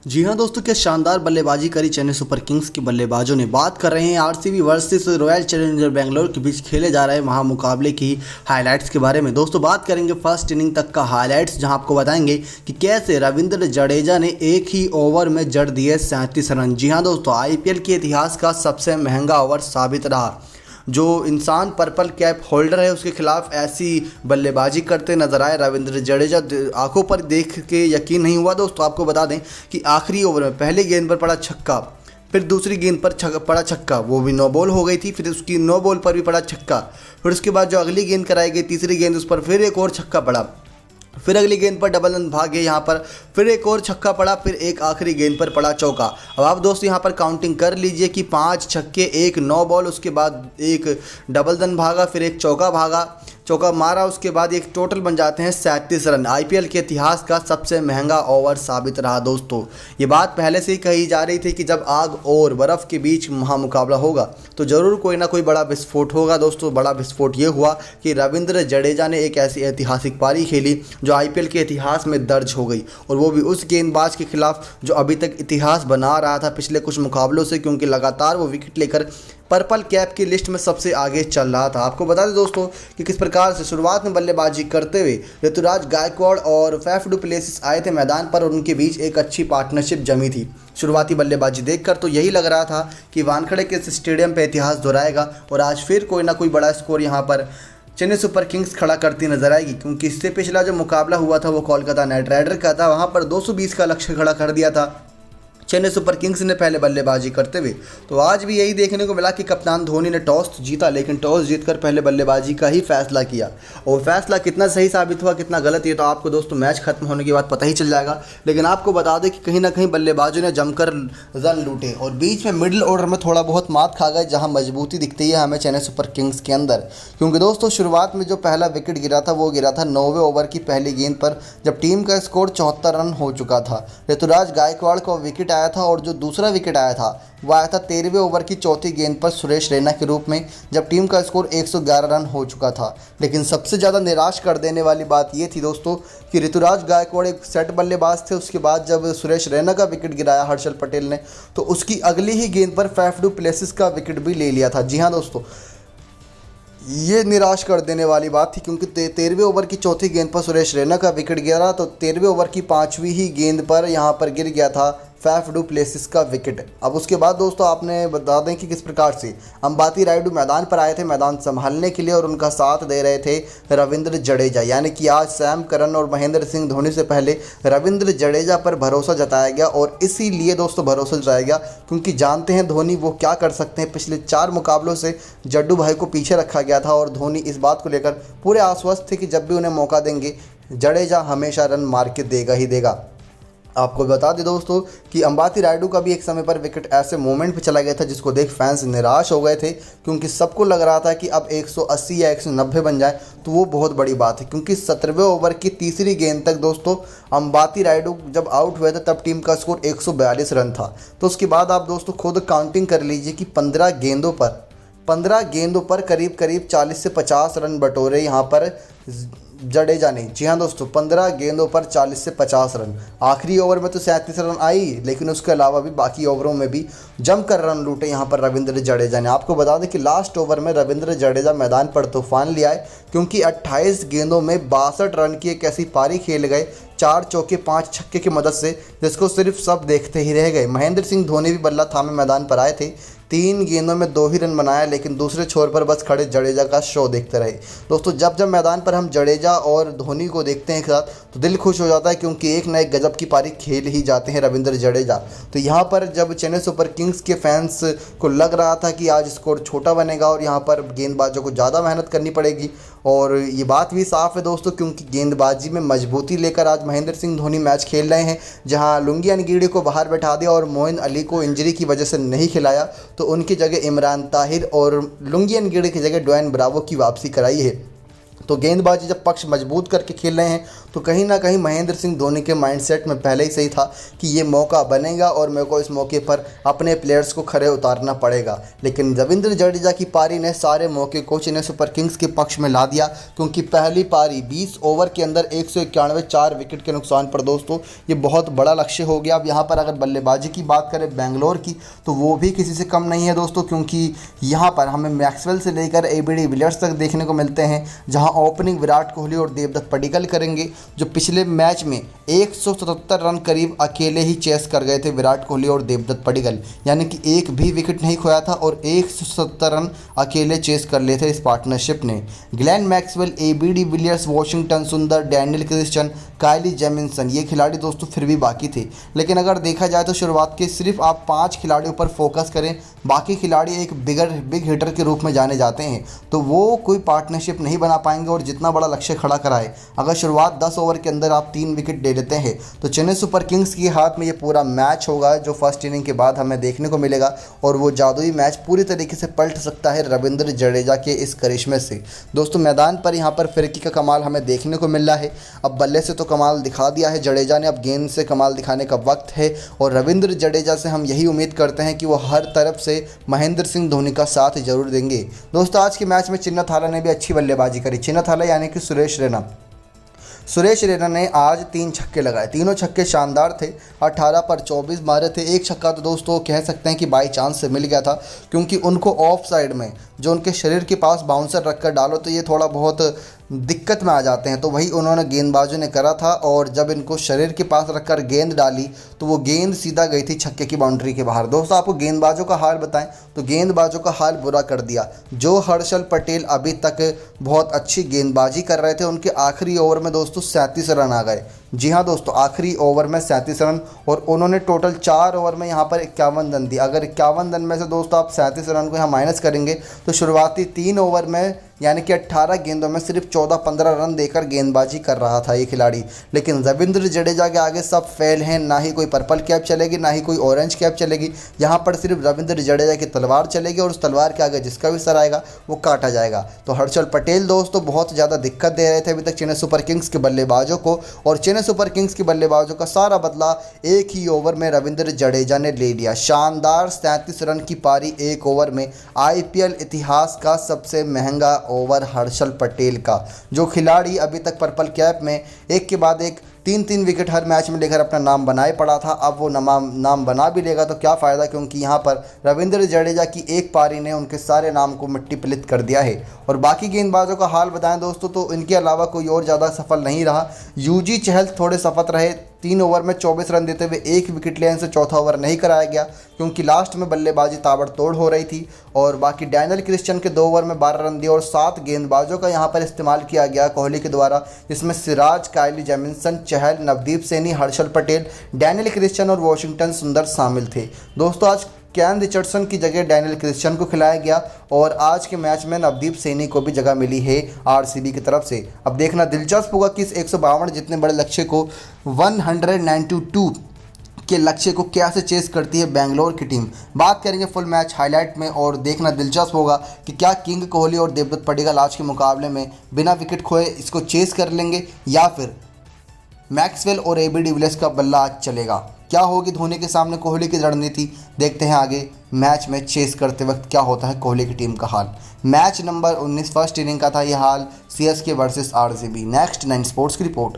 जी हाँ दोस्तों, क्या शानदार बल्लेबाजी करी चेन्नई सुपर किंग्स के बल्लेबाजों ने। बात कर रहे हैं RCB versus royal challenger Bangalore के बीच खेले जा रहे महामुकाबले की हाइलाइट्स के बारे में। दोस्तों बात करेंगे फर्स्ट इनिंग तक का हाइलाइट्स, जहां आपको बताएंगे कि कैसे रविंद्र जडेजा ने एक ही ओवर में जड़ दिए 37 रन। जी हाँ दोस्तों, आईपीएल के इतिहास का सबसे महंगा ओवर साबित रहा। जो इंसान पर्पल कैप होल्डर है उसके खिलाफ ऐसी बल्लेबाजी करते नजर आए रविंद्र जडेजा। आंखों पर देख के यकीन नहीं हुआ। दोस्तों आपको बता दें कि आखिरी ओवर में पहले गेंद पर पड़ा छक्का, फिर दूसरी गेंद पर पड़ा छक्का, वो भी नो बॉल हो गई थी, फिर उसकी नो बॉल पर भी पड़ा छक्का, फिर उसके बाद जो अगली गेंद कराई गई तीसरी गेंद उस पर फिर एक और छक्का पड़ा, फिर अगली गेंद पर डबल रन भागे यहाँ पर, फिर एक और छक्का पड़ा, फिर एक आखिरी गेंद पर पड़ा चौका। अब आप दोस्तों यहाँ पर काउंटिंग कर लीजिए कि 5 छक्के, एक नो बॉल, उसके बाद एक डबल रन भागा, फिर एक चौका मारा, उसके बाद एक टोटल बन जाते हैं 37 रन। आईपीएल के इतिहास का सबसे महंगा ओवर साबित रहा। दोस्तों ये बात पहले से ही कही जा रही थी कि जब आग और बर्फ़ के बीच महामुकाबला होगा तो ज़रूर कोई ना कोई बड़ा विस्फोट होगा। दोस्तों बड़ा विस्फोट ये हुआ कि रविंद्र जडेजा ने एक ऐसी ऐतिहासिक पारी खेली जो आईपीएल के इतिहास में दर्ज हो गई, और वो भी उस गेंदबाज के खिलाफ जो अभी तक इतिहास बना रहा था पिछले कुछ मुकाबलों से, क्योंकि लगातार वो विकेट लेकर पर्पल कैप की लिस्ट में सबसे आगे चल रहा था। आपको बता दें दोस्तों कि किस प्रकार से शुरुआत में बल्लेबाजी करते हुए ऋतुराज गायकवाड़ और फैफ डु प्लेसिस आए थे मैदान पर, और उनके बीच एक अच्छी पार्टनरशिप जमी थी। शुरुआती बल्लेबाजी देखकर तो यही लग रहा था कि वानखेड़े के स्टेडियम पर इतिहास दोहराएगा, और आज फिर कोई ना कोई बड़ा स्कोर यहाँ पर चेन्नई सुपर किंग्स खड़ा करती नजर आएगी। क्योंकि इससे पिछला जो मुकाबला हुआ था वो कोलकाता नाइट राइडर का था, वहाँ पर 220 का लक्ष्य खड़ा कर दिया था चेन्नई सुपर किंग्स ने पहले बल्लेबाजी करते हुए। तो आज भी यही देखने को मिला कि कप्तान धोनी ने टॉस जीता, लेकिन टॉस जीतकर पहले बल्लेबाजी का ही फैसला किया, और फैसला कितना सही साबित हुआ कितना गलत ये तो आपको दोस्तों मैच खत्म होने के बाद पता ही चल जाएगा। लेकिन आपको बता दें कि कहीं ना कहीं बल्लेबाजों ने जमकर रन लूटे और बीच में मिडिल ऑर्डर में थोड़ा बहुत मात खा गए, जहाँ मजबूती दिखती है हमें चेन्नई सुपर किंग्स के अंदर। क्योंकि दोस्तों शुरुआत में जो पहला विकेट गिरा था वो गिरा था 9वें ओवर की पहली गेंद पर, जब टीम का स्कोर 74 रन हो चुका था। ऋतुराज गायकवाड़ को विकेट आया था, और जो दूसरा विकेट आया था वह आया था 13वें ओवर की चौथी गेंद पर सुरेश रैना के रूप में, जब टीम का स्कोर 111 रन हो चुका था। लेकिन सबसे ज़्यादा निराश कर देने वाली बात यह थी दोस्तों कि ऋतुराज गायकवाड़ एक सेट बल्लेबाज थे। उसके बाद जब सुरेश रैना का विकेट गिराया हर्षल पटेल ने, तो उसकी अगली ही गेंद पर फैफ डु प्लेसिस का विकेट भी ले लिया था। जी हाँ दोस्तों, ये निराश कर देने वाली बात थी, क्योंकि 13वें ओवर की चौथी गेंद पर सुरेश रैना का विकेट गिरा, तो 13वें ओवर की 5वीं ही गेंद पर यहाँ पर गिर गया था फैफ डु प्लेसिस का विकेट। अब उसके बाद दोस्तों आपने बता दें कि किस प्रकार से अंबाती रायडू मैदान पर आए थे मैदान संभालने के लिए, और उनका साथ दे रहे थे रविंद्र जडेजा। यानी कि आज सैम करन और महेंद्र सिंह धोनी से पहले रविंद्र जडेजा पर भरोसा जताया गया, और इसीलिए दोस्तों भरोसा जताया गया क्योंकि जानते हैं धोनी वो क्या कर सकते हैं। पिछले 4 मुकाबलों से जड्डू भाई को पीछे रखा गया था, और धोनी इस बात को लेकर पूरे आश्वस्त थे कि जब भी उन्हें मौका देंगे जडेजा हमेशा रन मार के देगा ही देगा। आपको बता दें दोस्तों कि अंबाती रायडू का भी एक समय पर विकेट ऐसे मोमेंट पे चला गया था जिसको देख फैंस निराश हो गए थे, क्योंकि सबको लग रहा था कि अब 180 या 190 बन जाए तो वो बहुत बड़ी बात है। क्योंकि 17वें ओवर की तीसरी गेंद तक दोस्तों अंबाती रायडू जब आउट हुए थे तब टीम का स्कोर 142 रन था। तो उसके बाद आप दोस्तों खुद काउंटिंग कर लीजिए कि 15 गेंदों पर करीब करीब 40 से 50 रन बटोरे यहाँ पर जडेजा ने। जी हाँ दोस्तों, 15 गेंदों पर 40 से 50 रन। आखिरी ओवर में तो 37 रन आई, लेकिन उसके अलावा भी बाकी ओवरों में भी जमकर रन लूटे यहाँ पर रविंद्र जडेजा ने। आपको बता दें कि लास्ट ओवर में रविंद्र जडेजा मैदान पर तूफान ले आए, क्योंकि 28 गेंदों में 62 रन की एक ऐसी पारी खेल गए 4 चौके 5 छक्के की मदद से, जिसको सिर्फ सब देखते ही रह गए। महेंद्र सिंह धोनी भी बल्ला थामे मैदान पर आए थे, 3 गेंदों में 2 ही रन बनाया, लेकिन दूसरे छोर पर बस खड़े जडेजा का शो देखते रहे। दोस्तों जब मैदान पर हम जडेजा और धोनी को देखते हैं एक साथ तो दिल खुश हो जाता है, क्योंकि एक न एक गजब की पारी खेल ही जाते हैं रविंद्र जडेजा। तो यहाँ पर जब चेन्नई सुपर किंग्स के फैंस को लग रहा था कि आज स्कोर छोटा बनेगा और यहाँ पर गेंदबाजों को ज़्यादा मेहनत करनी पड़ेगी, और ये बात भी साफ़ है दोस्तों क्योंकि गेंदबाजी में मजबूती लेकर आज महेंद्र सिंह धोनी मैच खेल रहे हैं। जहाँ लुंगियान गिड़ी को बाहर बैठा दिया और मोइन अली को इंजरी की वजह से नहीं खिलाया, तो उनकी जगह इमरान ताहिर और लुंगियान गिड़ी की जगह ड्वेन ब्रावो की वापसी कराई है। तो गेंदबाजी जब पक्ष मजबूत करके खेल रहे हैं तो कहीं ना कहीं महेंद्र सिंह धोनी के माइंडसेट में पहले ही सही था कि ये मौका बनेगा और मेरे को इस मौके पर अपने प्लेयर्स को खड़े उतारना पड़ेगा। लेकिन रविंद्र जडेजा की पारी ने सारे मौके को चेन्नई सुपर किंग्स के पक्ष में ला दिया, क्योंकि पहली पारी 20 ओवर के अंदर 191 4 विकेट के नुकसान पर दोस्तों ये बहुत बड़ा लक्ष्य हो गया। अब यहाँ पर अगर बल्लेबाजी की बात करें बेंगलोर की तो वो भी किसी से कम नहीं है दोस्तों, क्योंकि यहाँ पर हमें मैक्सवेल से लेकर एबी डिविलियर्स तक देखने को मिलते हैं, जहाँ ओपनिंग विराट कोहली और देवदत्त पडिक्कल करेंगे, जो पिछले मैच में 177 रन करीब अकेले ही चेस कर गए थे विराट कोहली और देवदत्त पडिक्कल, यानी कि एक भी विकेट नहीं खोया था और 177 रन अकेले चेस कर लिए थे इस पार्टनरशिप ने। Glenn Maxwell, AB de Villiers, Washington Sundar, Daniel Christian, Kyle Jamieson, ये खिलाड़ी दोस्तों फिर भी बाकी थे। लेकिन अगर देखा जाए तो शुरुआत के सिर्फ आप 5 खिलाड़ियों पर फोकस करें, बाकी खिलाड़ी एक बिग हिटर के रूप में जाने जाते हैं, तो वो कोई पार्टनरशिप नहीं बना पाएंगे और जितना बड़ा लक्ष्य खड़ा कराए, अगर शुरुआत 10 ओवर के अंदर आप 3 विकेट ले लेते हैं तो चेन्नई सुपर किंग्स के हाथ में ये पूरा मैच होगा जो फर्स्ट इनिंग के बाद हमें देखने को मिलेगा, और वो जादुई मैच पूरी तरीके से पलट सकता है रविंद्र जडेजा के इस करिश्मे से। दोस्तों मैदान पर यहाँ पर फिरकी का कमाल हमें देखने को मिल रहा है। अब बल्ले से तो कमाल दिखा दिया है जडेजा ने, अब गेंद से कमाल दिखाने का वक्त है, और रविंद्र जडेजा से हम यही उम्मीद करते हैं कि वो हर तरफ से महेंद्र सिंह धोनी का साथ जरूर देंगे। दोस्तों आज के मैच में चिन्ना थाला ने भी अच्छी बल्लेबाजी करी। चिन्ना थाला यानी कि सुरेश रैना ने आज 3 छक्के लगाए, तीनों छक्के शानदार थे, 18 पर 24 मारे थे। एक छक्का तो दोस्तों कह सकते हैं कि बाई चांस से मिल गया था, क्योंकि उनको ऑफ साइड में जो उनके शरीर के पास बाउंसर रखकर डालो तो ये थोड़ा बहुत दिक्कत में आ जाते हैं, तो वही उन्होंने गेंदबाजों ने करा था, और जब इनको शरीर के पास रखकर गेंद डाली तो वो गेंद सीधा गई थी छक्के की बाउंड्री के बाहर। दोस्तों आपको गेंदबाजों का हाल बताएं तो गेंदबाजों का हाल बुरा कर दिया। जो हर्षल पटेल अभी तक बहुत अच्छी गेंदबाजी कर रहे थे, उनके आखिरी ओवर में दोस्तों 37 रन आ गए। जी हाँ दोस्तों, आखिरी ओवर में 37 रन, और उन्होंने टोटल 4 ओवर में यहाँ पर 51 रन दिए। अगर 51 रन में से दोस्तों आप 37 रन को यहाँ माइनस करेंगे तो शुरुआती 3 ओवर में यानी कि 18 गेंदों में सिर्फ 14-15 रन देकर गेंदबाजी कर रहा था ये खिलाड़ी। लेकिन रविंद्र जडेजा के आगे सब फेल हैं, ना ही कोई पर्पल कैप चलेगी ना ही कोई ऑरेंज कैप चलेगी। यहाँ पर सिर्फ रविंद्र जडेजा की तलवार चलेगी, और उस तलवार के आगे जिसका भी सर आएगा वो काटा जाएगा। तो हर्षल पटेल दोस्तों बहुत ज़्यादा दिक्कत दे रहे थे अभी तक चेन्नई सुपर किंग्स के बल्लेबाजों को, और चेन्नई सुपर किंग्स के बल्लेबाजों का सारा बदला एक ही ओवर में रविंद्र जडेजा ने ले लिया। शानदार 37 रन की पारी एक ओवर में, IPL इतिहास का सबसे महंगा ओवर हर्षल पटेल का। जो खिलाड़ी अभी तक पर्पल कैप में एक के बाद एक 3-3 विकेट हर मैच में लेकर अपना नाम बनाए पड़ा था, अब वो नाम बना भी लेगा तो क्या फ़ायदा, क्योंकि यहाँ पर रविंद्र जडेजा की एक पारी ने उनके सारे नाम को मिट्टी पलित कर दिया है। और बाकी गेंदबाजों का हाल बताएं दोस्तों तो इनके अलावा कोई और ज़्यादा सफल नहीं रहा। यूजी चहल थोड़े सफल रहे, 3 ओवर में 24 रन देते हुए 1 विकेट लेने से चौथा ओवर नहीं कराया गया, क्योंकि लास्ट में बल्लेबाजी ताबड़तोड़ हो रही थी। और बाकी डैनियल क्रिस्टियन के 2 ओवर में 12 रन दिए, और 7 गेंदबाजों का यहाँ पर इस्तेमाल किया गया कोहली के द्वारा, जिसमें सिराज, काइली जेमिसन, चहल, नवदीप सैनी, हर्षल पटेल, डैनियल क्रिस्टियन और वॉशिंगटन सुंदर शामिल थे। दोस्तों आज कैन रिचर्डसन की जगह डैनियल क्रिस्टियन को खिलाया गया, और आज के मैच में नवदीप सैनी को भी जगह मिली है RCB की तरफ से। अब देखना दिलचस्प होगा कि इस 152 जितने बड़े लक्ष्य को 192 के लक्ष्य को कैसे चेस करती है बेंगलोर की टीम। बात करेंगे फुल मैच हाईलाइट में, और देखना दिलचस्प होगा कि क्या किंग कोहली और देवदत्त पडिक्कल आज के मुकाबले में बिना विकेट खोए इसको चेस कर लेंगे, या फिर मैक्सवेल और एबी डिविलियर्स का बल्ला आज चलेगा। क्या होगी धोनी के सामने कोहली की रणनीति, देखते हैं आगे मैच में चेस करते वक्त क्या होता है कोहली की टीम का हाल। मैच नंबर 19 फर्स्ट इनिंग का था यह हाल, CSK versus RCB। Next 9 sports की रिपोर्ट।